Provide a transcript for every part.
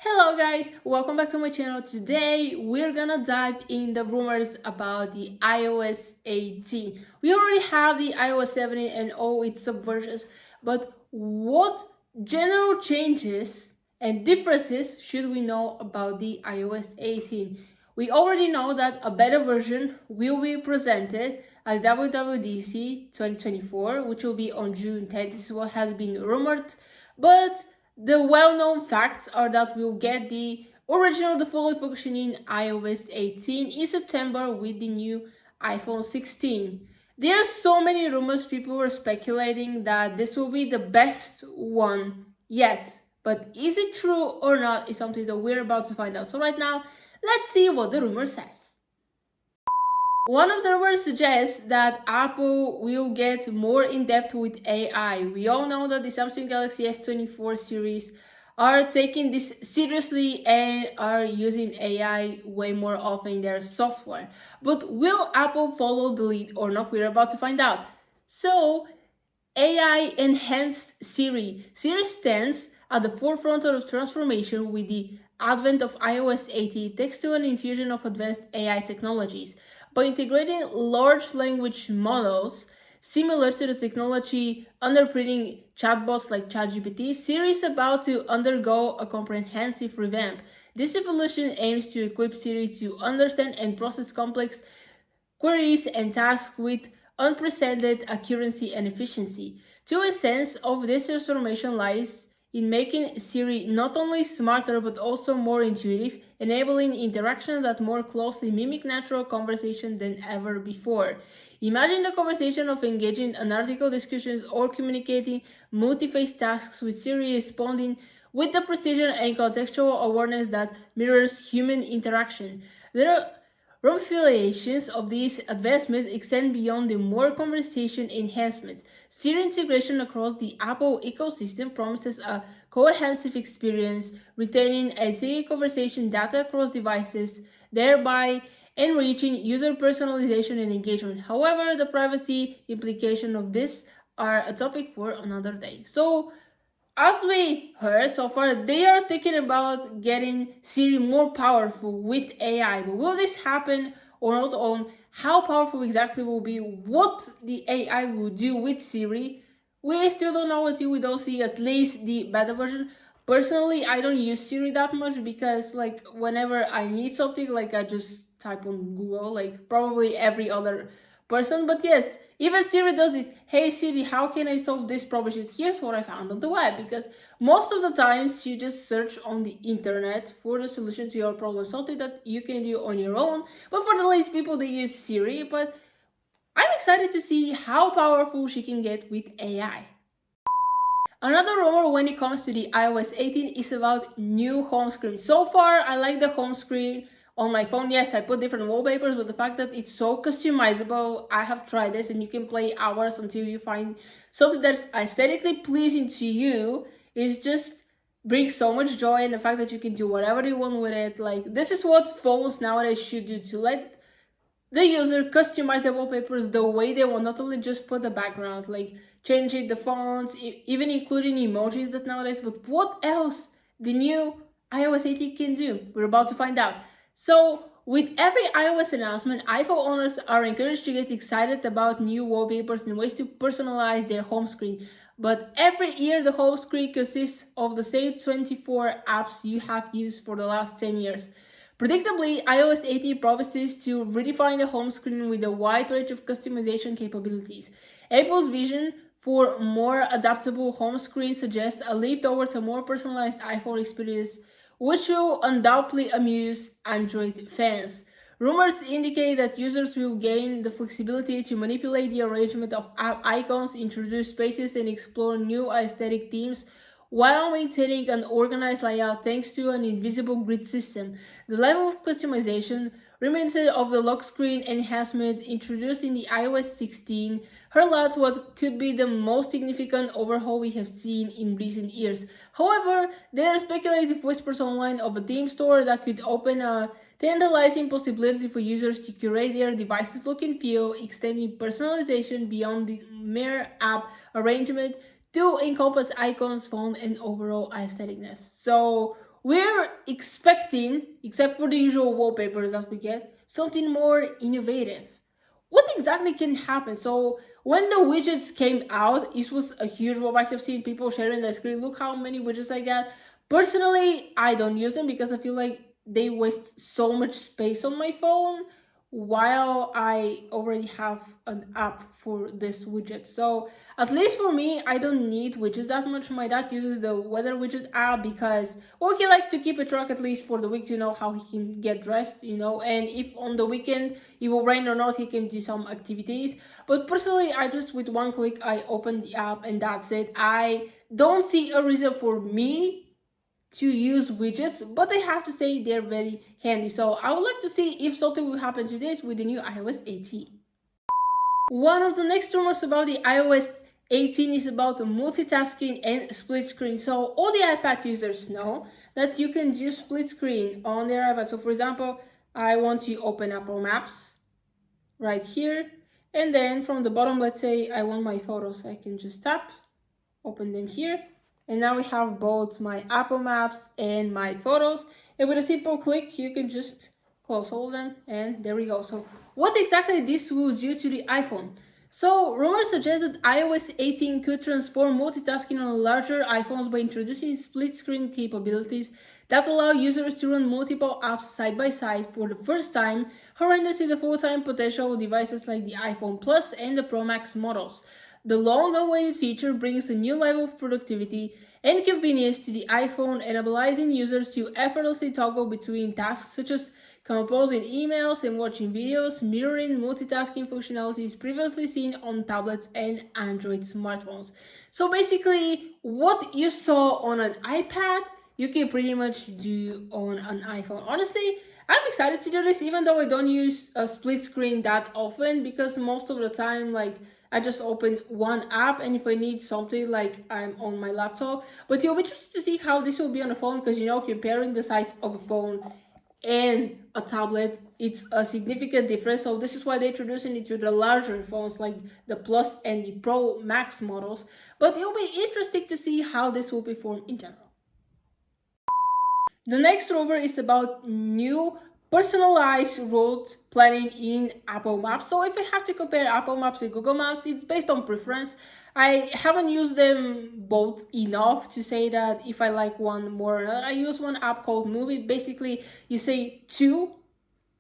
Hello guys, welcome back to my channel. Today we're gonna dive in the rumors about the iOS 18. We already have the iOS 17 and all its subversions, but what general changes and differences should we know about the iOS 18? We already know that a better version will be presented at WWDC 2024, which will be on June 10th. This is what has been rumored, but the well-known facts are that we'll get the original default functioning iOS 18 in September with the new iPhone 16. There are so many rumors, people were speculating that this will be the best one yet. But is it true or not is something that we're about to find out. So right now, let's see what the rumor says. One of the rumors suggests that Apple will get more in-depth with AI. We all know that the Samsung Galaxy S24 series are taking this seriously and are using AI way more often in their software. But will Apple follow the lead or not? We're about to find out. So, AI Enhanced Siri. Siri stands at the forefront of transformation with the advent of iOS 18, thanks to an infusion of advanced AI technologies. By integrating large language models similar to the technology underpinning chatbots like ChatGPT, Siri is about to undergo a comprehensive revamp. This evolution aims to equip Siri to understand and process complex queries and tasks with unprecedented accuracy and efficiency. To a sense of this transformation lies in making Siri not only smarter but also more intuitive, enabling interactions that more closely mimic natural conversation than ever before. Imagine the conversation of engaging in article discussions or communicating multi-phase tasks with Siri responding with the precision and contextual awareness that mirrors human interaction. There are ramifications of these advancements extend beyond the more conversation enhancements. Siri integration across the Apple ecosystem promises a cohesive experience, retaining a conversation data across devices, thereby enriching user personalization and engagement. However, the privacy implications of this are a topic for another day. So, as we heard so far, they are thinking about getting Siri more powerful with AI. But will this happen or not? On how powerful exactly will be, what the AI will do with Siri, we still don't know until we don't see at least the beta version. Personally, I don't use Siri that much because, like, whenever I need something, like, I just type on Google, like probably every other person. But yes, even Siri does this. Hey Siri, how can I solve this problem? Here's what I found on the web, because most of the times you just search on the internet for the solution to your problem, something that you can do on your own. But for the least people, they use Siri. But I'm excited to see how powerful she can get with AI. Another rumor when it comes to the iOS 18 is about new home screen. So far, I like the home screen on my phone. Yes, I put different wallpapers, but the fact that it's so customizable, I have tried this, and you can play hours until you find something that's aesthetically pleasing to you. Is just brings so much joy, and the fact that you can do whatever you want with it. Like, this is what phones nowadays should do, to let the user customize the wallpapers the way they want, not only just put the background, like changing the fonts, even including emojis that nowadays. But what else the new iOS 18 can do? We're about to find out. So, with every iOS announcement, iPhone owners are encouraged to get excited about new wallpapers and ways to personalize their home screen. But every year, the home screen consists of the same 24 apps you have used for the last 10 years. Predictably, iOS 18 promises to redefine the home screen with a wide range of customization capabilities. Apple's vision for more adaptable home screen suggests a leap towards a more personalized iPhone experience, which will undoubtedly amuse Android fans. Rumors indicate that users will gain the flexibility to manipulate the arrangement of app icons, introduce spaces, and explore new aesthetic themes while maintaining an organized layout thanks to an invisible grid system. The level of customization reminiscent of the lock screen enhancement introduced in the iOS 16 highlights what could be the most significant overhaul we have seen in recent years. However, there are speculative whispers online of a theme store that could open a tantalizing possibility for users to curate their device's look and feel, extending personalization beyond the mere app arrangement to encompass icons, font, and overall aestheticness. So, we're expecting, except for the usual wallpapers that we get, something more innovative. What exactly can happen? So when the widgets came out, it was a huge one. I have seen people sharing their screen. Look how many widgets I got. Personally, I don't use them because I feel like they waste so much space on my phone while I already have an app for this widget. So at least for me, I don't need widgets that much. My dad uses the weather widget app because, well, he likes to keep a track at least for the week to know how he can get dressed, and if on the weekend it will rain or not, he can do some activities. But personally, I just, with one click, I open the app and that's it. I don't see a reason for me to use widgets, but I have to say they're very handy. So I would like to see if something will happen to this with the new iOS 18. One of the next rumors about the iOS 18 is about multitasking and split screen. So all the iPad users know that you can do split screen on their iPad. So for example, I want to open Apple Maps right here, and then from the bottom, let's say I want my photos, I can just tap, open them here, and now we have both my Apple Maps and my photos. And with a simple click, you can just close all of them, and there we go. So what exactly this will do to the iPhone? So rumors suggest that iOS 18 could transform multitasking on larger iPhones by introducing split screen capabilities that allow users to run multiple apps side by side for the first time, harnessing the full-time potential of devices like the iPhone Plus and the Pro Max models. The long-awaited feature brings a new level of productivity and convenience to the iPhone, enabling users to effortlessly toggle between tasks such as composing emails and watching videos, mirroring multitasking functionalities previously seen on tablets and Android smartphones. So basically, what you saw on an iPad, you can pretty much do on an iPhone. Honestly, I'm excited to do this, even though I don't use a split screen that often, because most of the time, like, I just open one app, and if I need something, like, I'm on my laptop. But you'll be interested to see how this will be on a phone, because, comparing the size of a phone and a tablet, it's a significant difference. So this is why they're introducing it to the larger phones like the Plus and the Pro Max models. But it'll be interesting to see how this will perform in general. The next rumor is about new personalized route planning in Apple Maps. So if I have to compare Apple Maps and Google Maps, it's based on preference. I haven't used them both enough to say that if I like one more or another. I use one app called Movie. Basically, you say to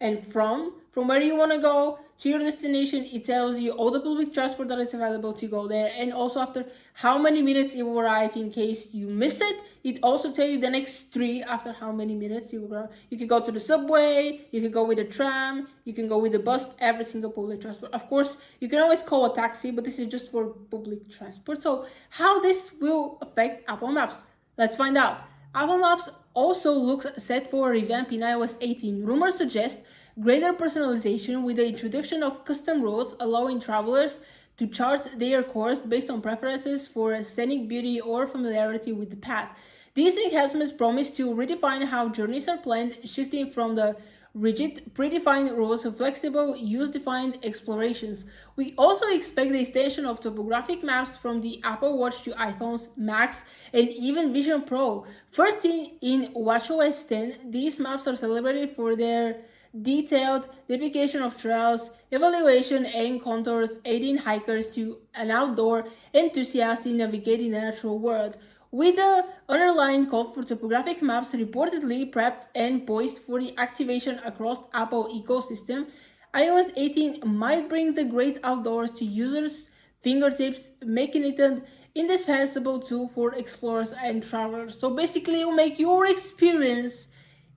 and from where you want to go to your destination. It tells you all the public transport that is available to go there, and also after how many minutes it will arrive in case you miss it. It also tells you the next 3 after how many minutes it will arrive. You can go to the subway, you can go with the tram, you can go with the bus, every single public transport. Of course, you can always call a taxi, but this is just for public transport. So how this will affect Apple Maps? Let's find out. Apple Maps also looks set for a revamp in iOS 18. Rumors suggest greater personalization with the introduction of custom routes, allowing travelers to chart their course based on preferences for scenic beauty or familiarity with the path. These enhancements promise to redefine how journeys are planned, shifting from the rigid, predefined rules to flexible, use-defined explorations. We also expect the extension of topographic maps from the Apple Watch to iPhones, Macs, and even Vision Pro. First in watchOS 10, these maps are celebrated for their detailed depiction of trails, evaluation, and contours, aiding hikers to an outdoor enthusiast in navigating the natural world. With the underlying code for topographic maps reportedly prepped and poised for the activation across Apple ecosystem, iOS 18 might bring the great outdoors to users' fingertips, making it an indispensable tool for explorers and travelers. So basically, it will make your experience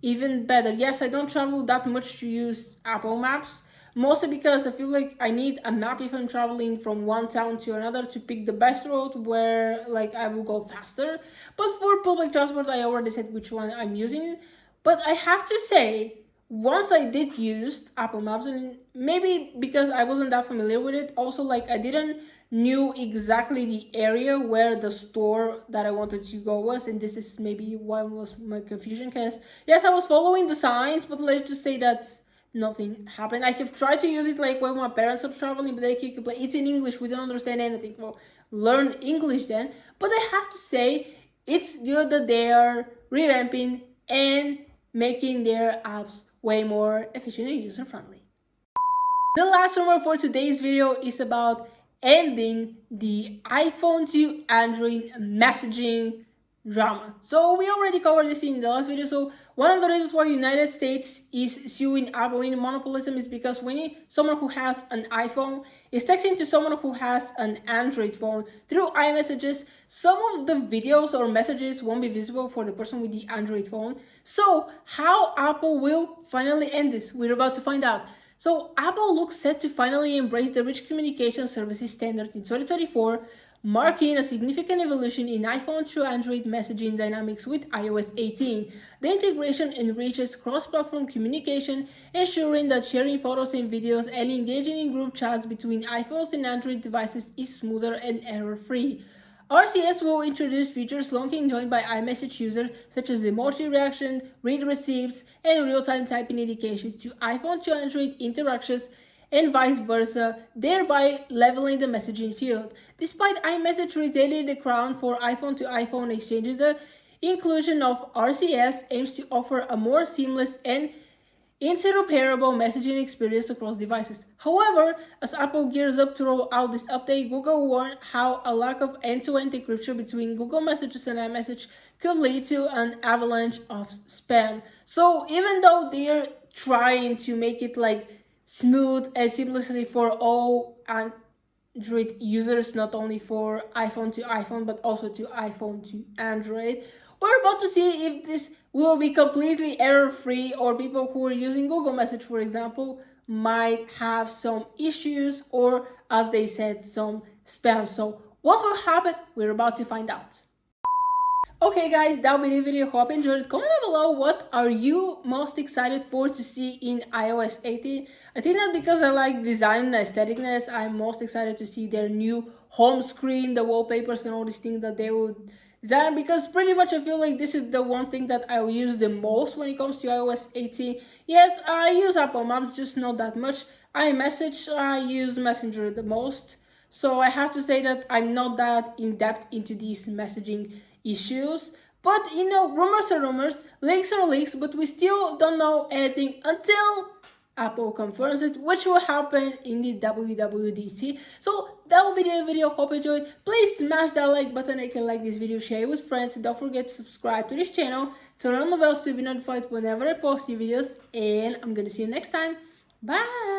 even better. Yes, I don't travel that much to use Apple Maps, mostly because I feel like I need a map if I'm traveling from one town to another to pick the best road where like I will go faster. But for public transport, I already said which one I'm using. But I have to say, once I did use Apple Maps, and maybe because I wasn't that familiar with it, also like I didn't knew exactly the area where the store that I wanted to go was, and this is maybe why was my confusion, because yes, I was following the signs, but let's just say that nothing happened. I have tried to use it like when my parents are traveling, but they keep complaining it's in English, we don't understand anything. Well, learn English then. But I have to say, it's good that they are revamping and making their apps way more efficient and user-friendly. The last rumor for today's video is about ending the iPhone to Android messaging drama. So we already covered this in the last video. So one of the reasons why United States is suing Apple in monopolism is because when someone who has an iPhone is texting to someone who has an Android phone through iMessages, some of the videos or messages won't be visible for the person with the Android phone. So how Apple will finally end this, we're about to find out. So Apple looks set to finally embrace the Rich Communication Services standard in 2024, marking a significant evolution in iPhone to Android messaging dynamics with iOS 18. The integration enriches cross-platform communication, ensuring that sharing photos and videos and engaging in group chats between iPhones and Android devices is smoother and error-free. RCS will introduce features long enjoyed by iMessage users such as emoji reaction, read receipts, and real-time typing indications to iPhone to Android interactions and vice versa, thereby leveling the messaging field. Despite iMessage retaining the crown for iPhone to iPhone exchanges, the inclusion of RCS aims to offer a more seamless and interoperable messaging experience across devices. However, as Apple gears up to roll out this update, Google warned how a lack of end-to-end encryption between Google Messages and iMessage could lead to an avalanche of spam. So even though they're trying to make it like smooth and seamlessly for all Android users, not only for iPhone to iPhone, but also to iPhone to Android, we're about to see if this will be completely error-free, or people who are using Google Message, for example, might have some issues or, as they said, some spam. So what will happen? We're about to find out. Okay guys, that'll be the video. Hope you enjoyed it. Comment down below what are you most excited for to see in iOS 18. I think that because I like design and aestheticness, I'm most excited to see their new home screen, the wallpapers and all these things that they would design, because pretty much I feel like this is the one thing that I will use the most when it comes to iOS 18. Yes, I use Apple Maps, just not that much. iMessage, I use Messenger the most. So I have to say that I'm not that in-depth into these messaging issues. But you know, rumors are rumors, leaks are leaks, but we still don't know anything until Apple confirms it, which will happen in the WWDC. So that will be the video. Hope you enjoyed. Please smash that like button. You can like this video, share it with friends, and don't forget to subscribe to this channel, turn on the bell so you'll be notified whenever I post new videos. And I'm gonna see you next time. Bye.